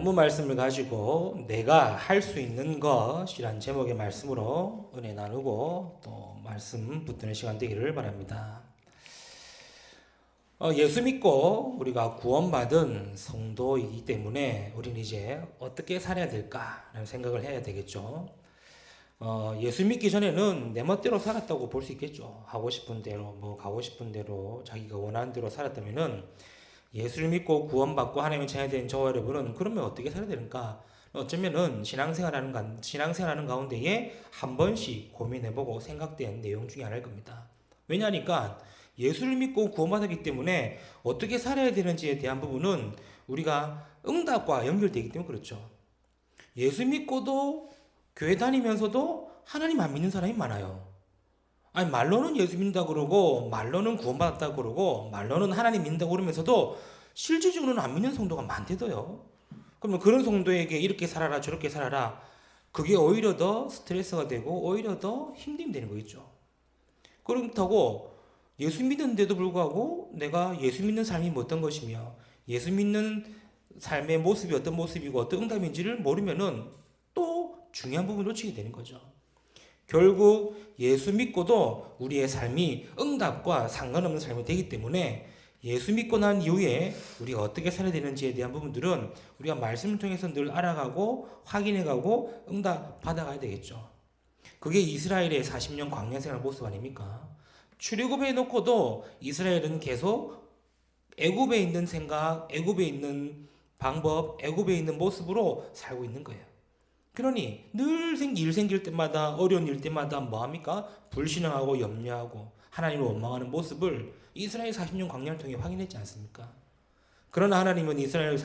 본문 말씀을 가지고 내가 할 수 있는 것이란 제목의 말씀으로 은혜 나누고 또 말씀 붙드는 시간 되기를 바랍니다. 예수 믿고 우리가 구원받은 성도이기 때문에 우리는 이제 어떻게 살아야 될까라는 생각을 해야 되겠죠. 예수 믿기 전에는 내 멋대로 살았다고 볼 수 있겠죠. 하고 싶은 대로, 가고 싶은 대로, 자기가 원하는 대로 살았다면은 예수를 믿고 구원받고 하나님의 자녀 된 저와 여러분은 그러면 어떻게 살아야 되는가? 어쩌면은 신앙생활하는 가운데에 한 번씩 고민해보고 생각된 내용 중에 하나일 겁니다. 왜냐하니까 예수를 믿고 구원받았기 때문에 어떻게 살아야 되는지에 대한 부분은 우리가 응답과 연결되기 때문에 그렇죠. 예수 믿고도 교회 다니면서도 하나님 안 믿는 사람이 많아요. 아니 말로는 예수 믿는다 그러고 말로는 구원받았다 그러고 말로는 하나님 믿는다 그러면서도 실질적으로는 안 믿는 성도가 많대도요. 그러면 그런 성도에게 이렇게 살아라 저렇게 살아라 그게 오히려 더 스트레스가 되고 오히려 더 힘듦이 되는 거겠죠. 그렇다고 예수 믿는데도 불구하고 내가 예수 믿는 삶이 어떤 것이며 예수 믿는 삶의 모습이 어떤 모습이고 어떤 응답인지를 모르면은 또 중요한 부분을 놓치게 되는 거죠. 결국 예수 믿고도 우리의 삶이 응답과 상관없는 삶이 되기 때문에 예수 믿고 난 이후에 우리가 어떻게 살아야 되는지에 대한 부분들은 우리가 말씀을 통해서 늘 알아가고 확인해가고 응답 받아가야 되겠죠. 그게 이스라엘의 40년 광야 생활 모습 아닙니까? 출애굽해 놓고도 이스라엘은 계속 애굽에 있는 생각, 애굽에 있는 방법, 애굽에 있는 모습으로 살고 있는 거예요. 그러니 늘 일 생길 때마다 어려운 일 때마다 뭐합니까? 불신앙하고 염려하고 하나님을 원망하는 모습을 이스라엘 40년 광야를 통해 확인했지 않습니까? 그러나 하나님은 이스라엘을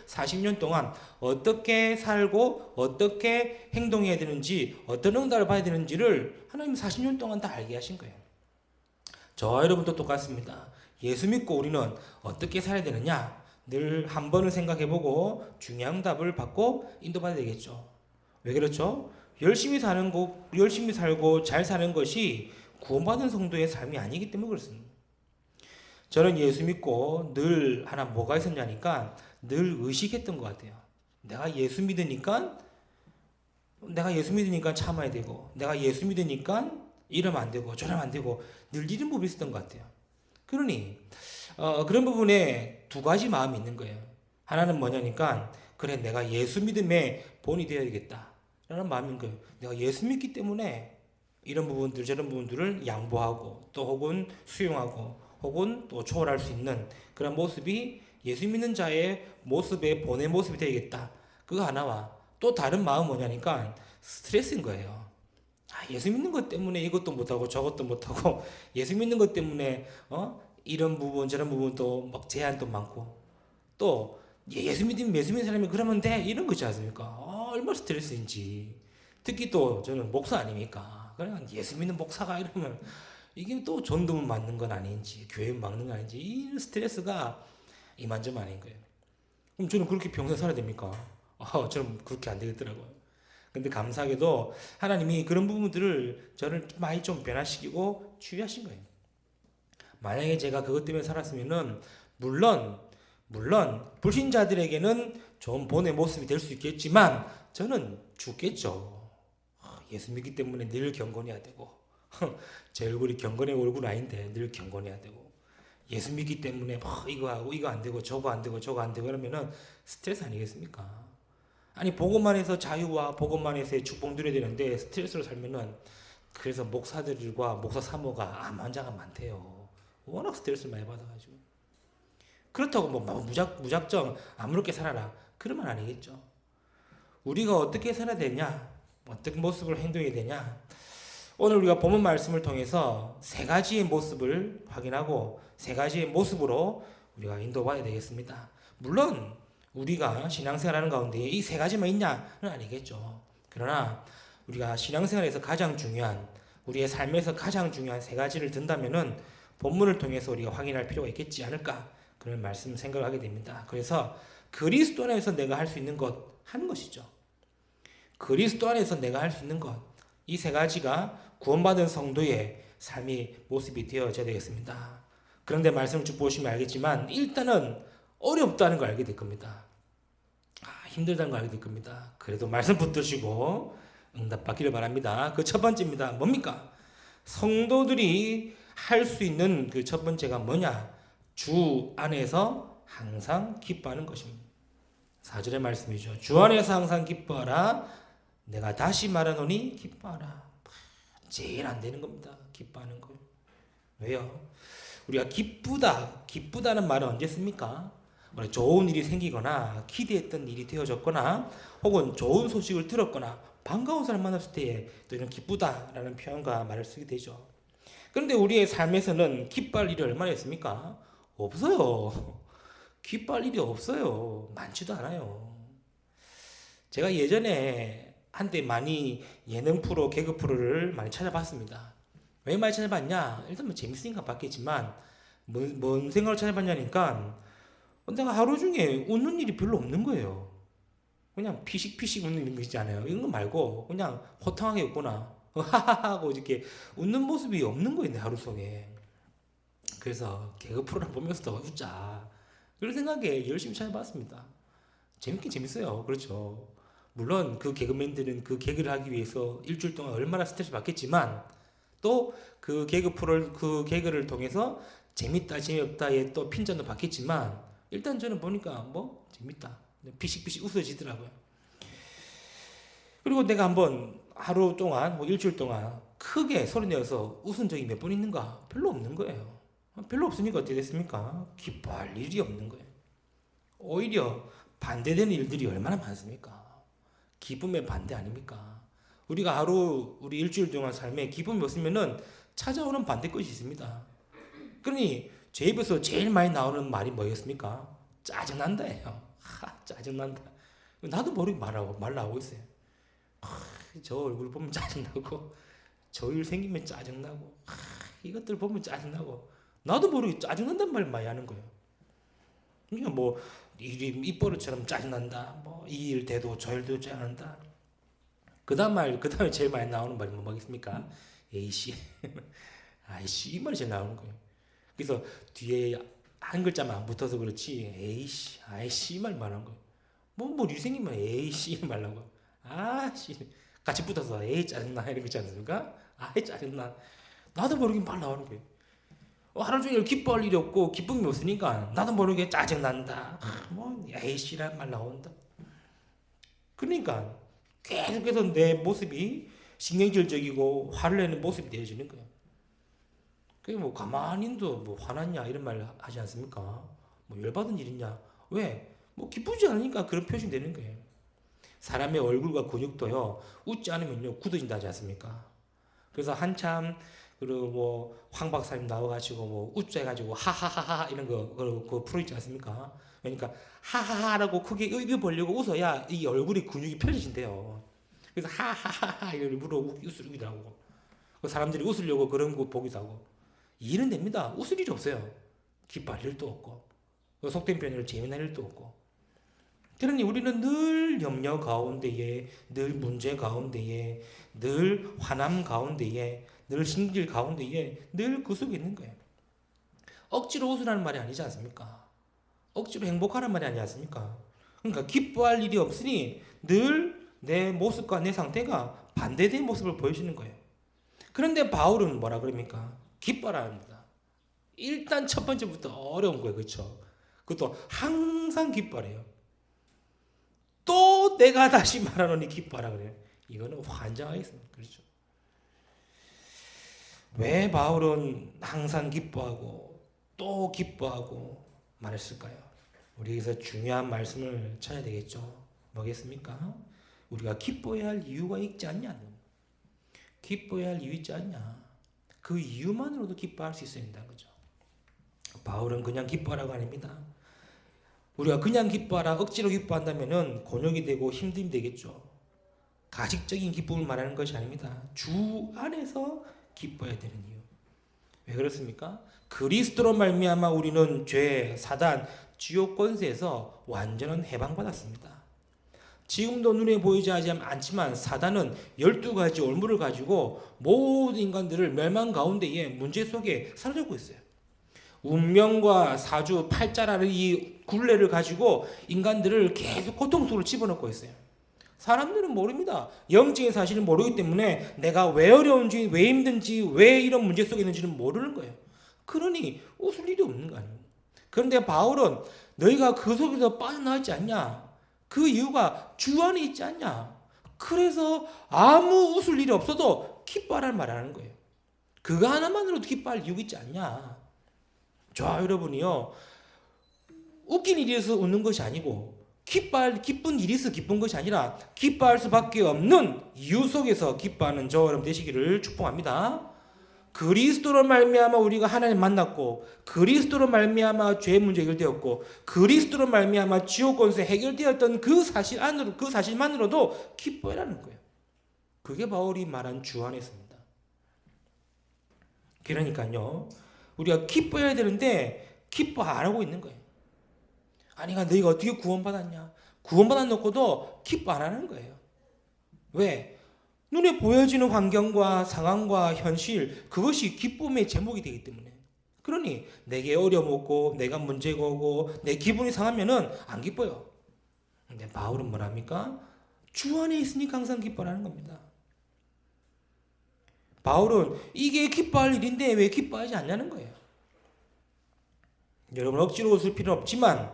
40년 동안 어떻게 살고 어떻게 행동해야 되는지 어떤 응답을 봐야 되는지를 하나님 40년 동안 다 알게 하신 거예요. 저와 여러분도 똑같습니다. 예수 믿고 우리는 어떻게 살아야 되느냐? 늘 한 번을 생각해보고 중요한 답을 받고 인도받아야 되겠죠. 왜 그렇죠? 열심히 살고 잘 사는 것이 구원받은 성도의 삶이 아니기 때문에 그렇습니다. 저는 예수 믿고 늘 하나 뭐가 있었냐니까 늘 의식했던 것 같아요. 내가 예수 믿으니까 참아야 되고 내가 예수 믿으니까 이러면 안 되고 저러면 안 되고 늘 이런 부분이 있었던 것 같아요. 그러니 그런 부분에 두 가지 마음이 있는 거예요. 하나는 뭐냐니까 그래 내가 예수 믿음의 본이 되어야 되겠다 라는 마음인 거예요. 내가 예수 믿기 때문에 이런 부분들 저런 부분들을 양보하고 또 혹은 수용하고 혹은 또 초월할 수 있는 그런 모습이 예수 믿는 자의 모습의 본의 모습이 되겠다. 그거 하나와 또 다른 마음은 뭐냐니까 스트레스인 거예요. 예수 믿는 것 때문에 이것도 못하고 저것도 못하고 예수 믿는 것 때문에 이런 부분 저런 부분도 막 제한도 많고 또 예수 믿는 사람이 그러면 돼 이런 거지 않습니까? 얼마나 스트레스인지. 특히 또 저는 목사 아닙니까? 그러니까 예수 믿는 목사가 이러면 이게 또 전도문 맞는 건 아닌지 교회 막는 건 아닌지 이 스트레스가 이만저만 아닌 거예요. 그럼 저는 그렇게 평생 살아야 됩니까? 저는 그렇게 안 되겠더라고요. 근데 감사하게도 하나님이 그런 부분들을 저를 많이 좀 변화시키고 치유하신 거예요. 만약에 제가 그것 때문에 살았으면은 물론 불신자들에게는 좋은 본의 모습이 될 수 있겠지만 저는 죽겠죠. 예수 믿기 때문에 늘 경건해야 되고 제 얼굴이 경건의 얼굴 아닌데 늘 경건해야 되고 예수 믿기 때문에 이거 하고 이거 안 되고 저거 안 되고 저거 안 되고 그러면은 스트레스 아니겠습니까? 아니 복음만 해서 자유와 복음만 해서 축복 누려야 되는데 스트레스로 살면은 그래서 목사들과 목사 사모가 암 환자가 많대요. 워낙 스트레스를 많이 받아가지고 그렇다고 무작정 아무렇게 살아라 그러면 아니겠죠. 우리가 어떻게 살아야 되냐 어떤 모습을 행동해야 되냐 오늘 우리가 본문 말씀을 통해서 세 가지의 모습을 확인하고 세 가지의 모습으로 우리가 인도받아야 되겠습니다. 물론 우리가 신앙생활하는 가운데 이 세 가지만 있냐는 아니겠죠. 그러나 우리가 신앙생활에서 가장 중요한 우리의 삶에서 가장 중요한 세 가지를 든다면은 본문을 통해서 우리가 확인할 필요가 있겠지 않을까 그런 말씀 생각을 하게 됩니다. 그래서 그리스도 안에서 내가 할 수 있는 것 하는 것이죠. 그리스도 안에서 내가 할 수 있는 것 이 세 가지가 구원받은 성도의 삶의 모습이 되어져야 되겠습니다. 그런데 말씀을 쭉 보시면 알겠지만 일단은 어렵다는 걸 알게 될 겁니다. 힘들다는 걸 알게 될 겁니다. 그래도 말씀 붙드시고 응답 받기를 바랍니다. 그 첫 번째입니다. 뭡니까? 성도들이 할 수 있는 그 첫 번째가 뭐냐? 주 안에서 항상 기뻐하는 것입니다. 4절의 말씀이죠. 주 안에서 항상 기뻐하라. 내가 다시 말하노니 기뻐하라. 제일 안 되는 겁니다. 기뻐하는 거. 왜요? 우리가 기쁘다는 말은 언제 씁니까? 좋은 일이 생기거나 기대했던 일이 되어졌거나 혹은 좋은 소식을 들었거나 반가운 사람 만났을 때 또 이런 기쁘다라는 표현과 말을 쓰게 되죠. 그런데 우리의 삶에서는 기뻐할 일이 얼마나 있습니까? 없어요. 기뻐할 일이 없어요. 많지도 않아요. 제가 예전에 한때 많이 예능 프로, 개그 프로를 많이 찾아봤습니다. 왜 많이 찾아봤냐? 일단 뭐 재밌으니까 봤겠지만 뭔 생각을 찾아봤냐니까 내가 하루 중에 웃는 일이 별로 없는 거예요. 그냥 피식피식 웃는 거 있잖아요. 이런 거 말고 그냥 호탕하게 웃거나 하하하고 이렇게 웃는 모습이 없는 거예요. 내 하루 속에. 그래서 개그 프로를 보면서도 웃자. 그런 생각에 열심히 찾아봤습니다. 재밌긴 재밌어요. 그렇죠. 물론 그 개그맨들은 그 개그를 하기 위해서 일주일 동안 얼마나 스트레스 받겠지만 또 그 개그 프로를 그 개그를 통해서 재밌다 재미없다에 또 핀잔도 받겠지만 일단 저는 보니까 뭐 재밌다. 피식피식 웃어지더라고요. 그리고 내가 한번 하루 동안 뭐 일주일 동안 크게 소리 내어서 웃은 적이 몇 번 있는가? 별로 없는 거예요. 별로 없으니까 어떻게 됐습니까? 기뻐할 일이 없는 거예요. 오히려 반대되는 일들이 얼마나 많습니까? 기쁨의 반대 아닙니까? 우리가 하루 우리 일주일 동안 삶에 기쁨이 없으면은 찾아오는 반대 것이 있습니다. 그러니 제 입에서 제일 많이 나오는 말이 뭐였습니까? 짜증난다예요. 짜증난다. 나도 모르게 말 나오고 있어요. 저 얼굴 보면 짜증나고 저 일 생기면 짜증나고 이것들 보면 짜증나고 나도 모르게 짜증난다는 말 많이 하는 거예요. 그러니까 뭐 일이 입버릇처럼 짜증난다. 뭐 이 일 돼도 저 일도 짜증난다. 그 다음에 제일 많이 나오는 말이 뭐겠습니까? 에이씨. 아이씨 이 말이 제일 나오는 거예요. 그래서 뒤에 한 글자만 안 붙어서 그렇지 에이씨 아이씨 이 말 말하는 거예요. 뭐 일 생기면 에이씨 말라고. 아씨 같이 붙어서 에이 짜증나 이런 거 있지 않습니까? 아이 짜증나. 나도 모르게 말 나오는 거예요. 하루 종일 기뻐할 일이 없고 기쁨이 없으니까 나도 모르게 짜증난다. 뭐 에이씨란 말 나온다. 그러니까 계속해서 내 모습이 신경질적이고 화를 내는 모습이 되어지는 거예요. 그게 뭐 가만히도 뭐 화났냐 이런 말 하지 않습니까? 뭐 열받은 일 있냐? 왜? 뭐 기쁘지 않으니까 그런 표현이 되는 거예요. 사람의 얼굴과 근육도요 웃지 않으면요 굳어진다 하지 않습니까? 그래서 한참 그리고 뭐 황 박사님 나와가지고 뭐 웃자 해가지고 하하하하 이런 그 프로 있지 않습니까? 그러니까 하하하라고 크게 입을 벌리고 웃어야 이 얼굴의 근육이 펴져진대요. 그래서 하하하하 일부러 웃으려고 사람들이 웃으려고 그런 거 보기도 하고 일은 됩니다. 웃을 일이 없어요. 기뻐할 일도 없고 속된 표현으로 재미날 일도 없고. 그러니 우리는 늘 염려 가운데에 늘 문제 가운데에 늘 화남 가운데에 늘 신길 가운데에 늘 그 속에 있는 거예요. 억지로 웃으라는 말이 아니지 않습니까? 억지로 행복하라는 말이 아니지 않습니까? 그러니까 기뻐할 일이 없으니 늘 내 모습과 내 상태가 반대된 모습을 보여주는 거예요. 그런데 바울은 뭐라 그럽니까? 기뻐라 합니다. 일단 첫 번째부터 어려운 거예요. 그렇죠? 그것도 항상 기뻐래요. 또 내가 다시 말하노니 기뻐하라 그래요. 이거는 환장하겠습니다. 그렇죠? 왜 바울은 항상 기뻐하고 또 기뻐하고 말했을까요? 우리 여기서 중요한 말씀을 찾아야 되겠죠. 뭐겠습니까? 우리가 기뻐해야 할 이유가 있지 않냐? 기뻐해야 할 이유 있지 않냐? 그 이유만으로도 기뻐할 수 있어야 된다는 거죠. 바울은 그냥 기뻐하라고 아닙니다. 우리가 그냥 기뻐하라 억지로 기뻐한다면은 곤욕이 되고 힘듦이 되겠죠. 가식적인 기쁨을 말하는 것이 아닙니다. 주 안에서 기뻐해야 되는 이유. 왜 그렇습니까? 그리스도로 말미암아 우리는 죄, 사단, 지옥 권세에서 완전한 해방받았습니다. 지금도 눈에 보이지 않지만 사단은 12가지 올무를 가지고 모든 인간들을 멸망 가운데에 문제 속에 사로잡고 있어요. 운명과 사주, 팔자라는 이 굴레를 가지고 인간들을 계속 고통 속으로 집어넣고 있어요. 사람들은 모릅니다. 영적인 사실을 모르기 때문에 내가 왜 어려운지, 왜 힘든지, 왜 이런 문제 속에 있는지는 모르는 거예요. 그러니 웃을 일이 없는 거 아니에요. 그런데 바울은 너희가 그 속에서 빠져나왔지 않냐? 그 이유가 주 안에 있지 않냐? 그래서 아무 웃을 일이 없어도 기뻐하라는 말을 하는 거예요. 그거 하나만으로도 기뻐할 이유가 있지 않냐? 저 여러분이요, 웃긴 일이 있어서 웃는 것이 아니고 기쁜 일이 있어 기쁜 것이 아니라 기뻐할 수밖에 없는 이유 속에서 기뻐하는 저 여러분 되시기를 축복합니다. 그리스도로 말미암아 우리가 하나님 만났고, 그리스도로 말미암아 죄의 문제 해결되었고, 그리스도로 말미암아 지옥 권세 해결되었던 그 사실 안으로, 그 사실만으로도 기뻐해라는 거예요. 그게 바울이 말한 주 안에 있습니다. 그러니까요, 우리가 기뻐해야 되는데 기뻐 안 하고 있는 거예요. 아니가 너희가 어떻게 구원받았냐? 구원받아놓고도 기뻐 안 하는 거예요. 왜? 눈에 보여지는 환경과 상황과 현실, 그것이 기쁨의 제목이 되기 때문에. 그러니 내게 어려움 오고 내가 문제가 오고 내 기분이 상하면은 안 기뻐요. 근데 바울은 뭐랍니까? 주 안에 있으니까 항상 기뻐하는 겁니다. 바울은 이게 기뻐할 일인데 왜 기뻐하지 않냐는 거예요. 여러분 억지로 웃을 필요는 없지만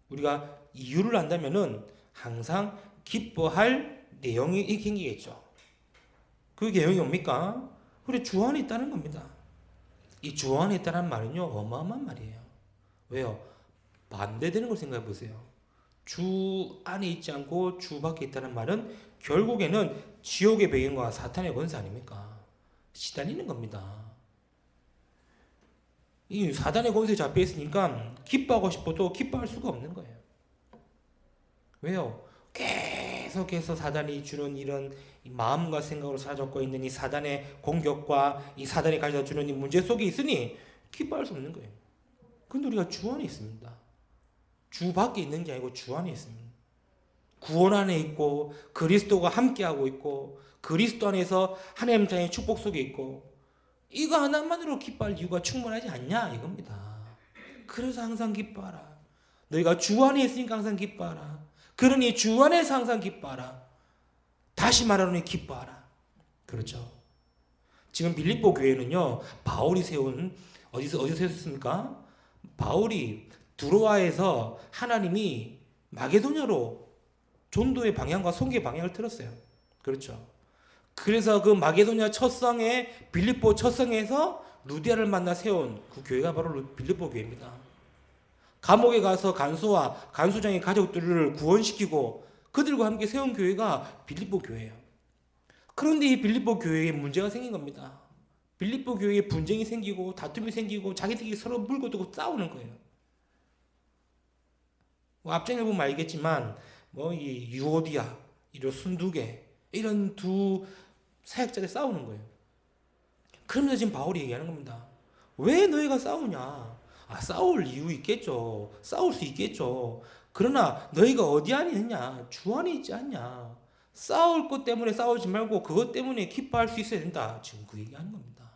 우리가 이유를 안다면은 항상 기뻐할 내용이 생기겠죠. 그 내용이 뭡니까? 우리 주 안에 있다는 겁니다. 이 주 안에 있다는 말은요, 어마어마한 말이에요. 왜요? 반대되는 걸 생각해 보세요. 주 안에 있지 않고 주 밖에 있다는 말은 결국에는 지옥의 배경과 사탄의 권세 아닙니까? 시달리는 겁니다. 이 사단의 권세에 잡혀 있으니까 기뻐하고 싶어도 기뻐할 수가 없는 거예요. 왜요? 계속해서 사단이 주는 이런 마음과 생각으로 사라졌고 있는 이 사단의 공격과 이 사단이 가져다 주는 이 문제 속에 있으니 기뻐할 수 없는 거예요. 근데 우리가 주 안에 있습니다. 주 밖에 있는 게 아니고 주 안에 있습니다. 구원 안에 있고 그리스도가 함께하고 있고 그리스도 안에서 하나님 자의 축복 속에 있고 이거 하나만으로 기뻐할 이유가 충분하지 않냐 이겁니다. 그래서 항상 기뻐하라. 너희가 주 안에 있으니까 항상 기뻐하라. 그러니 주 안에서 항상 기뻐하라. 다시 말하노니 기뻐하라. 그렇죠. 지금 빌립보 교회는요, 바울이 세운, 어디서 세웠습니까? 바울이 두로아에서 하나님이 마게도냐로 전도의 방향과 선교의 방향을 틀었어요. 그렇죠. 그래서 그 마게도냐 첫 성에, 빌립보 첫 성에서 루디아를 만나 세운 그 교회가 바로 빌립보 교회입니다. 감옥에 가서 간수와 간수장의 가족들을 구원시키고 그들과 함께 세운 교회가 빌립보 교회예요. 그런데 이 빌립보 교회에 문제가 생긴 겁니다. 빌립보 교회에 분쟁이 생기고 다툼이 생기고 자기들끼리 서로 물고 두고 싸우는 거예요. 앞장을 보면 알겠지만 이 유오디아, 이런 순두개 이런 두 사역자들 싸우는 거예요. 그러면서 지금 바울이 얘기하는 겁니다. 왜 너희가 싸우냐? 싸울 이유 있겠죠. 싸울 수 있겠죠. 그러나 너희가 어디 안에 있냐? 주 안에 있지 않냐? 싸울 것 때문에 싸우지 말고 그것 때문에 기뻐할 수 있어야 된다. 지금 그 얘기하는 겁니다.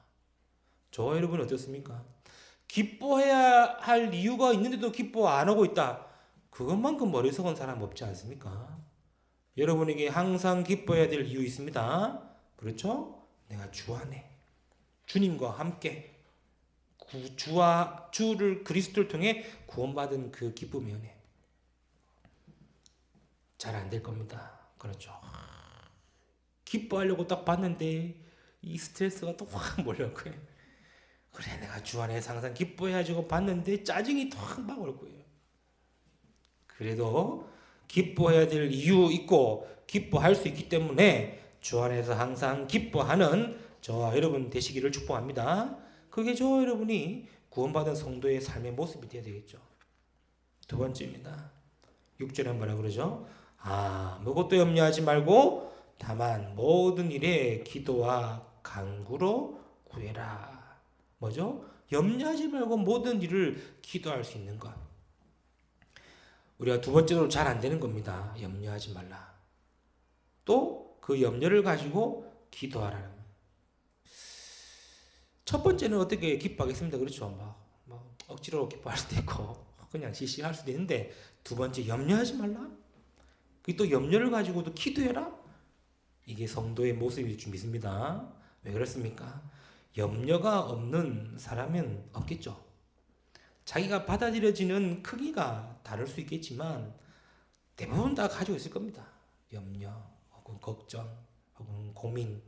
저와 여러분 어떻습니까? 기뻐해야 할 이유가 있는데도 기뻐 안 하고 있다. 그것만큼 머리석은 사람 없지 않습니까? 여러분에게 항상 기뻐해야 될 이유 있습니다. 그렇죠? 내가 주 안에 주님과 함께 주를 그리스도를 통해 구원받은 그 기쁨의 은혜 잘 안 될 겁니다. 그렇죠. 기뻐하려고 딱 봤는데 이 스트레스가 또 확 몰려올 거예요. 그래 내가 주 안에서 항상 기뻐해야지고 봤는데 짜증이 막 올 거예요. 그래도 기뻐해야 될 이유 있고 기뻐할 수 있기 때문에 주 안에서 항상 기뻐하는 저와 여러분 되시기를 축복합니다. 그게 저와 여러분이 구원받은 성도의 삶의 모습이 되어야 되겠죠. 두 번째입니다. 6절에 뭐라 그러죠? 아무것도 염려하지 말고 다만 모든 일에 기도와 간구로 구해라. 뭐죠? 염려하지 말고 모든 일을 기도할 수 있는 것. 우리가 두 번째로 잘 안 되는 겁니다. 염려하지 말라. 또 그 염려를 가지고 기도하라는. 첫 번째는 어떻게 기뻐하겠습니다. 그렇죠. 억지로 기뻐할 수도 있고 그냥 시시할 수도 있는데, 두 번째 염려하지 말라. 또 염려를 가지고도 기도해라. 이게 성도의 모습일 줄 믿습니다. 왜 그렇습니까? 염려가 없는 사람은 없겠죠. 자기가 받아들여지는 크기가 다를 수 있겠지만 대부분 다 가지고 있을 겁니다. 염려 혹은 걱정 혹은 고민.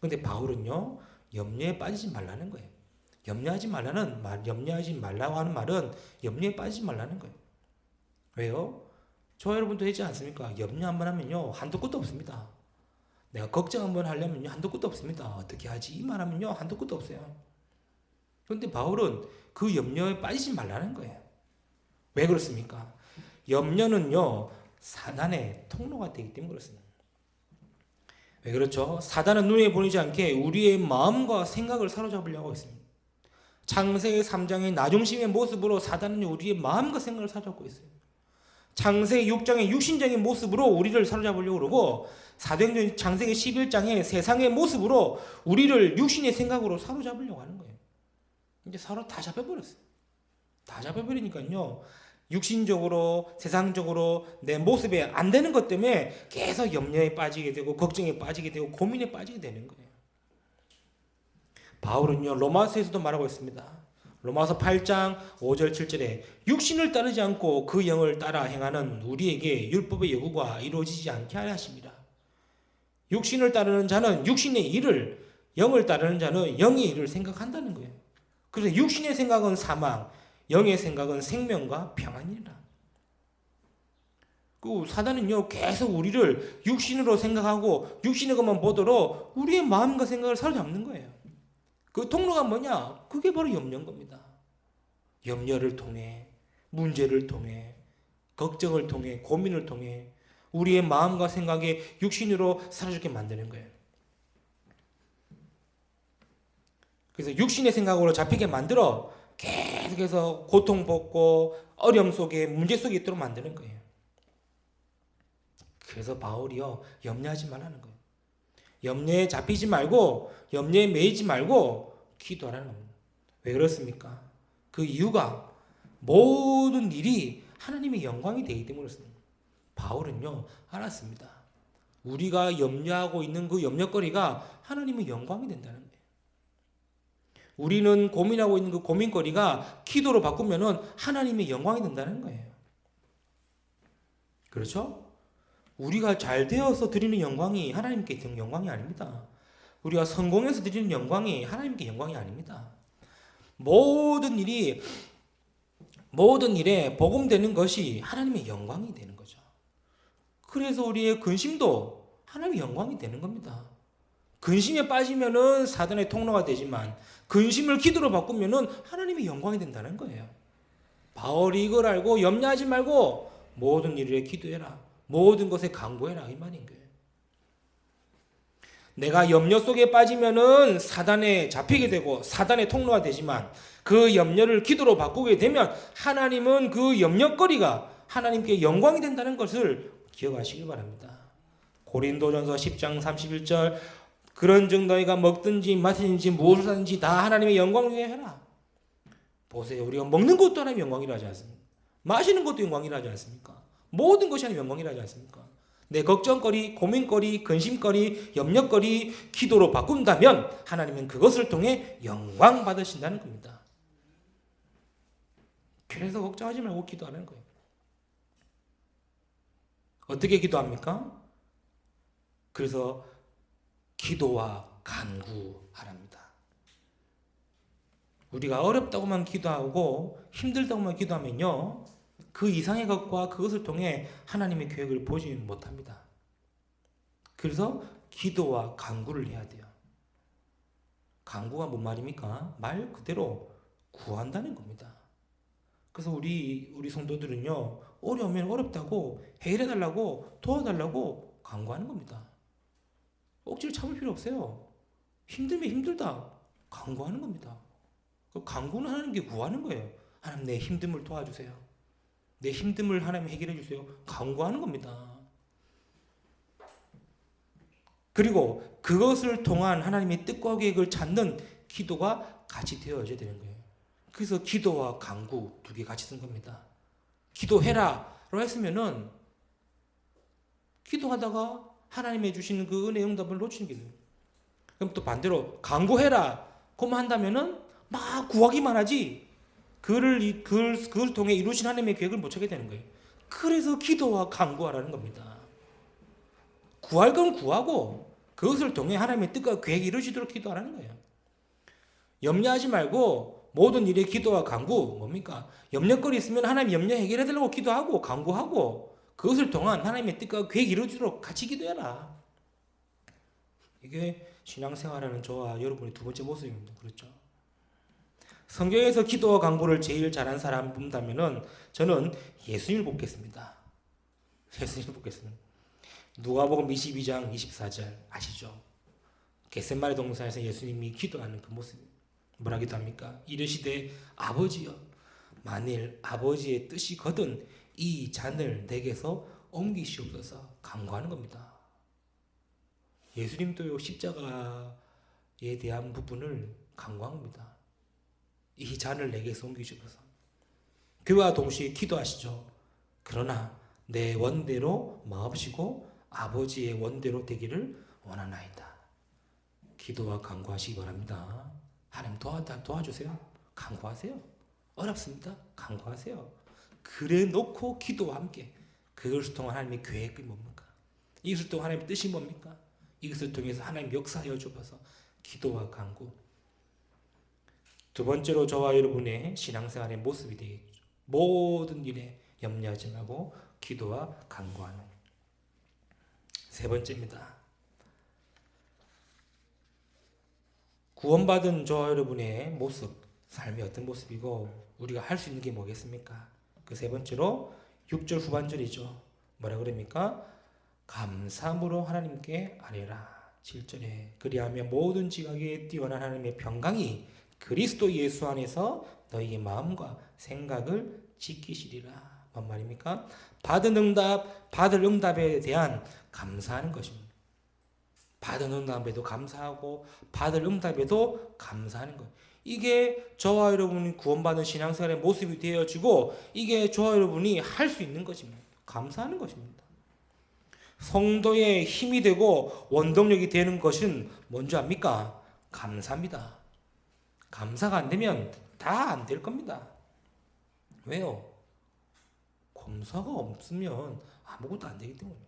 근데 바울은요, 염려에 빠지지 말라는 거예요. 염려하지 말라고 하는 말은 염려에 빠지지 말라는 거예요. 왜요? 저와 여러분도 했지 않습니까? 염려 한번 하면요, 한도 끝도 없습니다. 내가 걱정 한번 하려면요, 한도 끝도 없습니다. 어떻게 하지? 이 말하면요, 한도 끝도 없어요. 그런데 바울은 그 염려에 빠지지 말라는 거예요. 왜 그렇습니까? 염려는요, 사단의 통로가 되기 때문에 그렇습니다. 왜 그렇죠? 사단은 눈에 보이지 않게 우리의 마음과 생각을 사로잡으려고 했습니다. 창세기 3장의 나중심의 모습으로 사단은 우리의 마음과 생각을 사로잡고 있어요. 창세기 6장의 육신적인 모습으로 우리를 사로잡으려고 그러고, 사도행전 창세기 11장의 세상의 모습으로 우리를 육신의 생각으로 사로잡으려고 하는 거예요. 이제 서로 다 잡혀버렸어요. 다 잡혀버리니까요, 육신적으로 세상적으로 내 모습에 안 되는 것 때문에 계속 염려에 빠지게 되고 걱정에 빠지게 되고 고민에 빠지게 되는 거예요. 바울은요, 로마서에서도 말하고 있습니다. 로마서 8장 5절 7절에 육신을 따르지 않고 그 영을 따라 행하는 우리에게 율법의 요구가 이루어지지 않게 하려 하십니다. 육신을 따르는 자는 육신의 일을, 영을 따르는 자는 영의 일을 생각한다는 거예요. 그래서 육신의 생각은 사망, 영의 생각은 생명과 평안이라. 그 사단은요, 계속 우리를 육신으로 생각하고 육신의 것만 보도록 우리의 마음과 생각을 사로잡는 거예요. 그 통로가 뭐냐? 그게 바로 염려인 겁니다. 염려를 통해, 문제를 통해, 걱정을 통해, 고민을 통해 우리의 마음과 생각에 육신으로 사로잡게 만드는 거예요. 그래서 육신의 생각으로 잡히게 만들어 계속해서 고통받고 어려움 속에, 문제 속에 있도록 만드는 거예요. 그래서 바울이요, 염려하지 말라는 거예요. 염려에 잡히지 말고, 염려에 매이지 말고 기도하라는 겁니다. 왜 그렇습니까? 그 이유가 모든 일이 하나님의 영광이 되기 때문에 그렇습니다. 바울은요, 알았습니다. 우리가 염려하고 있는 그 염려거리가 하나님의 영광이 된다는 거예요. 우리는 고민하고 있는 그 고민거리가 기도로 바꾸면은 하나님의 영광이 된다는 거예요. 그렇죠? 우리가 잘 되어서 드리는 영광이 하나님께 드리는 영광이 아닙니다. 우리가 성공해서 드리는 영광이 하나님께 영광이 아닙니다. 모든 일에 복음되는 것이 하나님의 영광이 되는 거죠. 그래서 우리의 근심도 하나님의 영광이 되는 겁니다. 근심에 빠지면은 사단의 통로가 되지만 근심을 기도로 바꾸면은 하나님의 영광이 된다는 거예요. 바울이 이걸 알고 염려하지 말고 모든 일에 기도해라. 모든 것에 간구해라. 이 말인 거예요. 내가 염려 속에 빠지면은 사단에 잡히게 되고 사단의 통로가 되지만 그 염려를 기도로 바꾸게 되면 하나님은 그 염려거리가 하나님께 영광이 된다는 것을 기억하시길 바랍니다. 고린도전서 10장 31절 그런즉 너희가 먹든지 마시든지 무엇을 하든지 다 하나님의 영광을 위해 해라. 보세요. 우리가 먹는 것도 하나님의 영광이라 하지 않습니까? 마시는 것도 영광이라 하지 않습니까? 모든 것이 하나님의 영광이라 하지 않습니까? 내 걱정거리, 고민거리, 근심거리, 염려거리 기도로 바꾼다면 하나님은 그것을 통해 영광 받으신다는 겁니다. 그래서 걱정하지 말고 기도하는 거예요. 어떻게 기도합니까? 그래서 기도와 간구하랍니다. 우리가 어렵다고만 기도하고 힘들다고만 기도하면요, 그 이상의 것과 그것을 통해 하나님의 계획을 보지 못합니다. 그래서 기도와 간구를 해야 돼요. 간구가 뭔 말입니까? 말 그대로 구한다는 겁니다. 그래서 우리 성도들은요, 어려우면 어렵다고 해결해달라고 도와달라고 간구하는 겁니다. 억지로 참을 필요 없어요. 힘들면 힘들다 간구하는 겁니다. 그 간구는 하나님께 구하는 거예요. 하나님 내 힘듦을 도와주세요. 내 힘듦을 하나님 해결해 주세요. 간구하는 겁니다. 그리고 그것을 통한 하나님의 뜻과 계획을 찾는 기도가 같이 되어져야 되는 거예요. 그래서 기도와 간구 두 개 같이 쓴 겁니다. 기도해라로 했으면은 기도하다가 하나님이 주시는 그 은혜 응답을 놓치는 게 돼요. 그럼 또 반대로 간구해라 그만 한다면은 막 구하기만 하지 그걸 통해 이루신 하나님의 계획을 못 찾게 되는 거예요. 그래서 기도와 간구하라는 겁니다. 구할 건 구하고 그것을 통해 하나님의 뜻과 계획이 이루어지도록 기도하라는 거예요. 염려하지 말고 모든 일에 기도와 간구 뭡니까? 염려거리 있으면 하나님 염려 해결해 달라고 기도하고 간구하고 그것을 통한 하나님의 뜻과 계획이 이루어지도록 같이 기도해라. 이게 신앙생활하는 저와 여러분의 두 번째 모습입니다. 그렇죠? 성경에서 기도와 간구를 제일 잘한 사람 본다면은 저는 예수님을 뽑겠습니다. 예수님을 뽑겠습니다. 누가복음 22장 24절 아시죠? 겟세마네 동산에서 예수님이 기도하는 그 모습. 뭐라 기도합니까? 이르시되 아버지여 만일 아버지의 뜻이거든 이 잔을 내게서 옮기시옵소서 간구하는 겁니다. 예수님도 십자가에 대한 부분을 간구한 겁니다. 이 잔을 내게서 옮기시옵소서. 그와 동시에 기도하시죠. 그러나 내 원대로 마옵시고 아버지의 원대로 되기를 원하나이다. 기도와 간구하시기 바랍니다. 하나님 도와주세요. 간구하세요. 어렵습니다. 간구하세요. 그래 놓고 기도와 함께 그것을 통한 하나님의 계획이 뭡니까? 이것을 통한 하나님의 뜻이 뭡니까? 이것을 통해서 하나님 역사하여 주셔서 기도와 간구. 두 번째로 저와 여러분의 신앙생활의 모습이 되겠죠. 모든 일에 염려하지 말고 기도와 간구하는. 세 번째입니다. 구원받은 저와 여러분의 모습, 삶이 어떤 모습이고 우리가 할 수 있는 게 뭐겠습니까? 그 세 번째로 6절 후반절이죠. 뭐라 그럽니까? 감사함으로 하나님께 아뢰라. 7절에 그리하면 모든 지각에 뛰어난 하나님의 평강이 그리스도 예수 안에서 너희의 마음과 생각을 지키시리라. 뭔 말입니까? 받을 응답에 대한 감사하는 것입니다. 받은 응답에도 감사하고 받을 응답에도 감사하는 것. 이게 저와 여러분이 구원받은 신앙생활의 모습이 되어지고 이게 저와 여러분이 할 수 있는 것입니다. 감사하는 것입니다. 성도의 힘이 되고 원동력이 되는 것은 뭔지 압니까? 감사입니다. 감사가 안 되면 다 안 될 겁니다. 왜요? 감사가 없으면 아무것도 안 되기 때문에.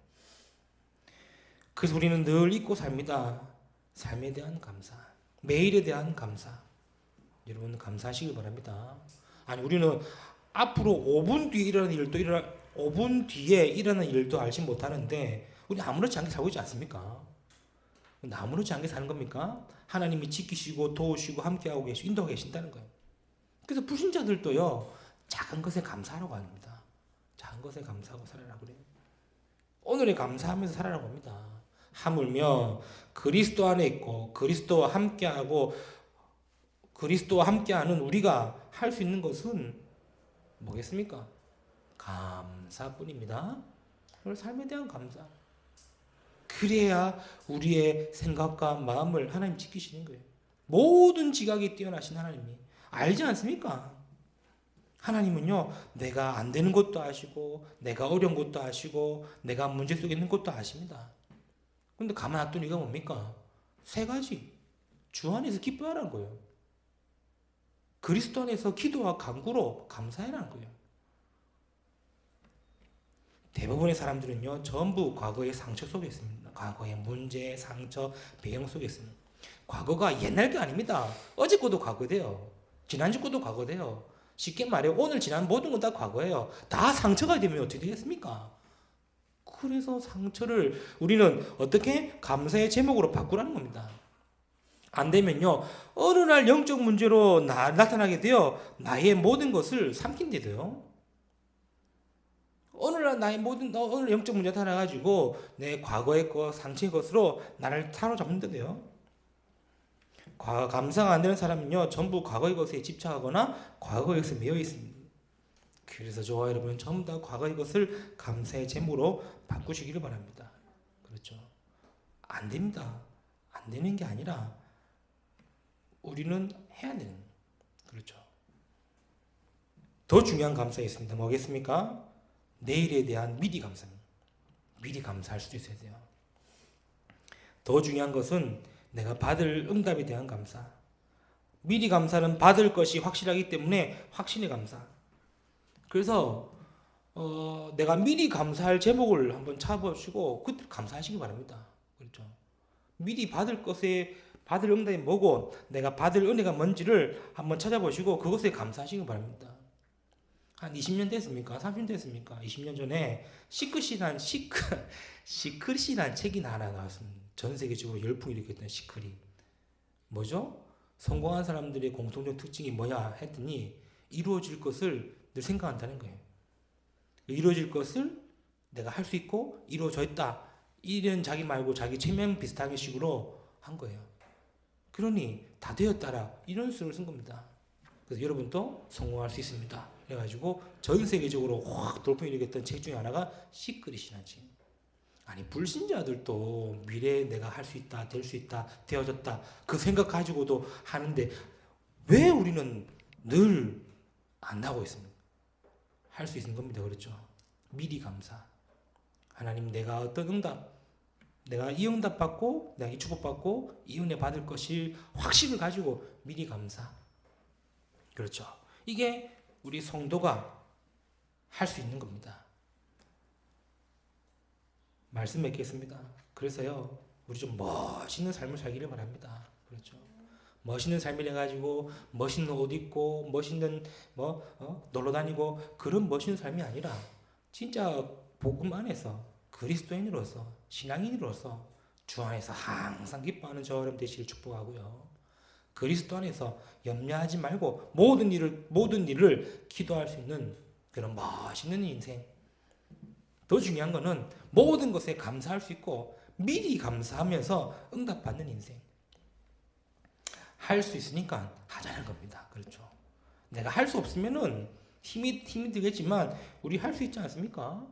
그래서 우리는 늘 잊고 삽니다. 삶에 대한 감사, 매일에 대한 감사. 여러분 감사하시길 바랍니다. 아니 우리는 앞으로 5분 뒤에 일어나는 일도 5분 뒤에 일어나는 일도 알지 못하는데 우리 아무렇지 않게 살고 있지 않습니까? 아무렇지 않게 사는 겁니까? 하나님이 지키시고 도우시고 함께하고 계시고 인도하고 계신다는 거예요. 그래서 불신자들도요 작은 것에 감사하라고 합니다. 작은 것에 감사하고 살아라 그래요. 오늘에 감사하면서 살아라고 합니다. 하물며 그리스도 안에 있고 그리스도와 함께하는 우리가 할 수 있는 것은 뭐겠습니까? 감사뿐입니다. 오늘 삶에 대한 감사. 그래야 우리의 생각과 마음을 하나님 지키시는 거예요. 모든 지각이 뛰어나신 하나님이 알지 않습니까? 하나님은요 내가 안 되는 것도 아시고 내가 어려운 것도 아시고 내가 문제 속에 있는 것도 아십니다. 그런데 가만 놔둔 이유가 뭡니까? 세 가지. 주 안에서 기뻐하라는 거예요. 그리스도 안에서 기도와 간구로 감사해라는 거예요. 대부분의 사람들은요 전부 과거의 상처 속에 있습니다. 과거의 문제, 상처, 배경 속에 있습니다. 과거가 옛날 게 아닙니다. 어제 것도 과거돼요. 지난주 것도 과거돼요. 쉽게 말해 오늘 지난 모든 건 다 과거예요. 다 상처가 되면 어떻게 되겠습니까? 그래서 상처를 우리는 어떻게 감사의 제목으로 바꾸라는 겁니다. 안 되면요 어느 날 영적 문제로 나타나게 되어 나의 모든 것을 삼킨게 돼요. 어느 날 영적 문제가 나타나가지고 내 과거의 것, 상처의 것으로 나를 사로잡는데요. 감사가 안 되는 사람은요 전부 과거의 것에 집착하거나 과거의 것에 매여 있습니다. 그래서 저와 여러분은 전부 다 과거의 것을 감사의 제목으로 바꾸시기를 바랍니다. 그렇죠? 안 됩니다. 안 되는 게 아니라 우리는 해야 되는. 그렇죠? 더 중요한 감사가 있습니다. 뭐겠습니까? 내일에 대한 미리 감사입니다. 미리 감사할 수도 있어야 돼요. 더 중요한 것은 내가 받을 응답에 대한 감사. 미리 감사는 받을 것이 확실하기 때문에 확신의 감사. 그래서 내가 미리 감사할 제목을 한번 찾아보시고 그때 감사하시기 바랍니다. 그렇죠? 미리 받을 것에 받을 응답이 뭐고 내가 받을 은혜가 뭔지를 한번 찾아보시고 그것에 감사하시기 바랍니다. 한 20년 됐습니까? 30년 됐습니까? 20년 전에 시크릿이란 책이 하나 나왔습니다. 전 세계적으로 열풍이 일으켰던 시크릿. 뭐죠? 성공한 사람들의 공통적 특징이 뭐냐 했더니 이루어질 것을 늘 생각한다는 거예요. 이루어질 것을 내가 할 수 있고 이루어져 있다. 이런 자기 말고 자기 체면 비슷한 식으로 한 거예요. 그러니 다 되었다라 이런 수를 쓴 겁니다. 그래서 여러분도 성공할 수 있습니다. 그래가지고 전 세계적으로 확 돌풍이 일으켰던 책 중에 하나가 시크릿이라는 책. 아니 불신자들도 미래에 내가 할 수 있다, 될 수 있다, 되어졌다 그 생각 가지고도 하는데 왜 우리는 늘 안 나오고 있습니까? 할 수 있는 겁니다. 그렇죠? 미리 감사. 하나님 내가 어떤 응답, 내가 이 응답 받고 내가 이 축복 받고 이 은혜 받을 것이 확신을 가지고 미리 감사. 그렇죠? 이게 우리 성도가 할 수 있는 겁니다. 말씀 맺겠습니다. 그래서요, 우리 좀 멋있는 삶을 살기를 바랍니다. 그렇죠? 멋있는 삶을 해가지고 멋있는 옷 입고 멋있는 놀러 다니고 그런 멋있는 삶이 아니라 진짜 복음 안에서 그리스도인으로서 신앙인으로서 주 안에서 항상 기뻐하는 저 여러분 되시길 축복하고요. 그리스도 안에서 염려하지 말고 모든 일을 기도할 수 있는 그런 멋있는 인생. 더 중요한 거는 모든 것에 감사할 수 있고 미리 감사하면서 응답받는 인생. 할 수 있으니까 하자는 겁니다. 그렇죠? 내가 할 수 없으면은 힘이 들겠지만 우리 할 수 있지 않습니까?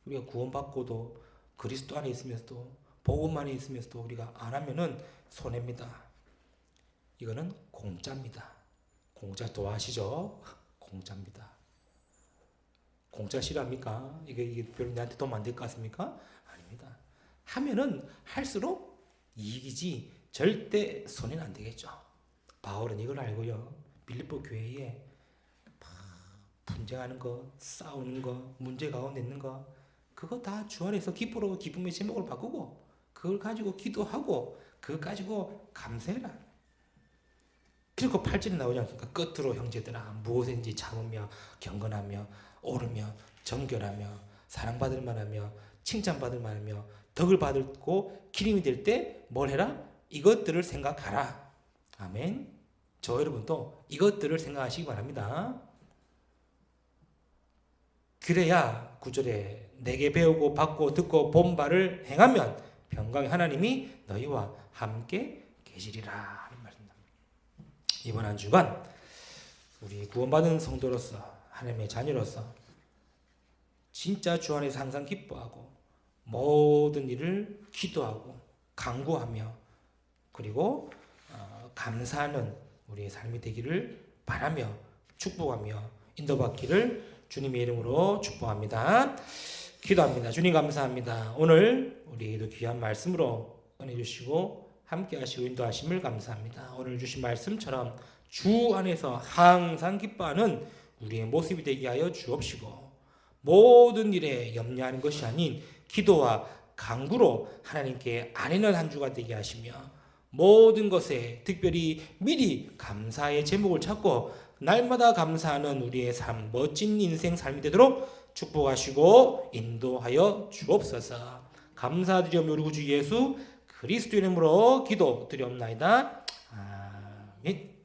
우리가 구원받고도 그리스도 안에 있으면서도 복음 안에 있으면서도 우리가 안 하면은 손해입니다. 이거는 공짜입니다. 공짜 좋아하시죠? 공짜입니다. 공짜 싫어합니까? 이게 별로 내한테 도움 안 될 것 같습니까? 아닙니다. 하면은 할수록 이익이지 절대 손해는 안 되겠죠. 바울은 이걸 알고요. 빌립보 교회에 분쟁하는 거, 싸우는 거, 문제 가운데 있는 거 그거 다 주 안에서 기쁨의 제목을 바꾸고 그걸 가지고 기도하고 그거 가지고 감사해라. 그리고 8절에 나오지 않습니까? 끝으로 형제들아 무엇인지 참으며 경건하며 오르며 정결하며 사랑받을 만하며 칭찬받을 만하며 덕을 받고 기림이 될 때 뭘 해라? 이것들을 생각하라. 아멘. 저 여러분도 이것들을 생각하시기 바랍니다. 그래야 9절에 내게 배우고 받고 듣고 본 바를 행하면 평강의 하나님이 너희와 함께 계시리라 하는 말입니다. 이번 한 주간 우리 구원받은 성도로서 하나님의 자녀로서 진짜 주 안에서 항상 기뻐하고 모든 일을 기도하고 간구하며 그리고 감사하는 우리의 삶이 되기를 바라며 축복하며 인도받기를 주님의 이름으로 축복합니다. 기도합니다. 주님 감사합니다. 오늘 우리도 귀한 말씀으로 은혜 주시고 함께 하시고 인도하심을 감사합니다. 오늘 주신 말씀처럼 주 안에서 항상 기뻐하는 우리의 모습이 되게 하여 주옵시고 모든 일에 염려하는 것이 아닌 기도와 간구로 하나님께 아뢰는 한 주가 되게 하시며 모든 것에 특별히 미리 감사의 제목을 찾고 날마다 감사하는 우리의 삶, 멋진 인생 삶이 되도록 축복하시고 인도하여 주옵소서. 감사드리며 우리 구주 예수 그리스도 이름으로 기도드리옵나이다. 아멘.